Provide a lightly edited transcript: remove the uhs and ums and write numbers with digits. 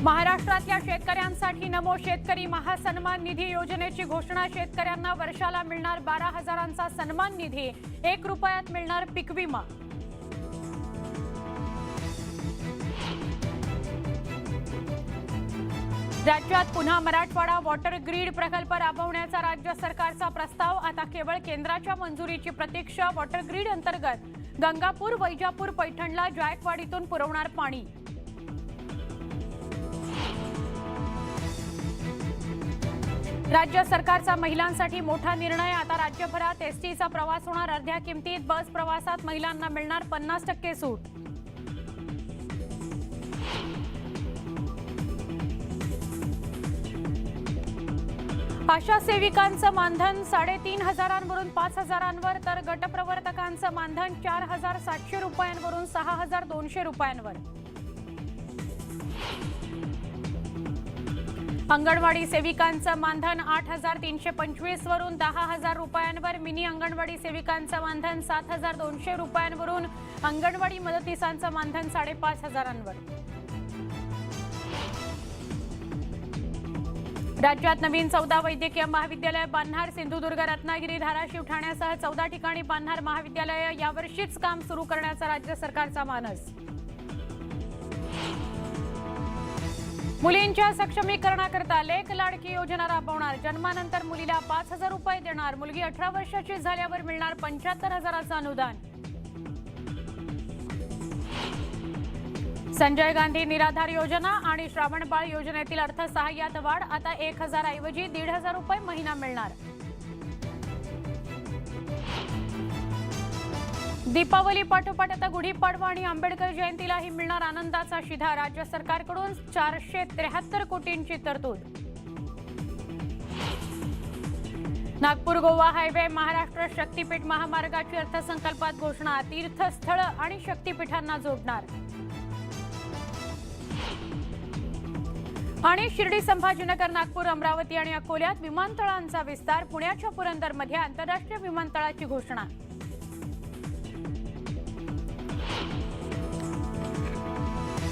महाराष्ट्रातल्या शेतकऱ्यांसाठी नमो शेतकरी महासन्मान निधी योजनेची घोषणा। शेतकऱ्यांना वर्षाला मिळणार 12,000चा सन्मान निधी, 1 रुपयात मिळणार पीक विमा। राज्यात पुन्हा मराठवाडा वॉटर ग्रीड प्रकल्प राबवण्याचा राज्य सरकारचा प्रस्ताव। आता केवळ केंद्राच्या मंजुरीची प्रतीक्षा। वॉटर ग्रीड अंतर्गत गंगापूर, वैजापूर, पैठणला जायकवाडीतून पुरवणार पाणी। राज्य सरकारचा महिलांसाठी मोठा निर्णय। आता राज्यभरात एसटीचा प्रवास होणार अर्ध्या किमतीत। बस प्रवासात महिलांना मिळणार 50% सूट। आशा सेविकांचं मानधन 3,500वरून 5,000वर, तर गटप्रवर्तकांचं मानधन 4,700 रुपयांवरून 6,200 रुपयांवर। अंगणवाडी सेविकांचं मानधन 8,325वरून 10,000 रुपयांवर। मिनी अंगणवाडी सेविकांचं मानधन 7,200 रुपयांवरून, अंगणवाडी मदतीसांचं मानधन 5,500वर। राज्यात नवीन 14 वैद्यकीय महाविद्यालय बांधणार। सिंधुदुर्ग, रत्नागिरी, धाराशिव, ठाण्यासह 14 ठिकाणी बांधणार महाविद्यालय। यावर्षीच काम सुरू करण्याचा राज्य सरकारचा मानस। मुलींच्या सक्षमीकरणाकरता लेक लाडकी योजना राबवणार। जन्मानंतर मुलीला 5,000 रुपये देणार। मुलगी 18 वर्षाची झाल्यावर मिळणार 75,000चं अनुदान। संजय गांधी निराधार योजना आणि श्रावणबाळ योजनेतील अर्थसहाय्यात वाढ। आता 1,000 ऐवजी 1,500 रुपये महिना मिळणार। दीपावली पाठोपाठ आता गुढीपाडवा आणि आंबेडकर जयंतीलाही मिळणार आनंदाचा शिधा। राज्य सरकारकडून 473 कोटींची तरतूद। नागपूर गोवा हायवे महाराष्ट्र शक्तीपीठ महामार्गाची अर्थसंकल्पात घोषणा। तीर्थस्थळ आणि शक्तीपीठांना जोडणार। आणि शिर्डी, संभाजीनगर, नागपूर, अमरावती आणि अकोल्यात विमानतळांचा विस्तार। पुण्याच्या पुरंदरमध्ये आंतरराष्ट्रीय विमानतळाची घोषणा।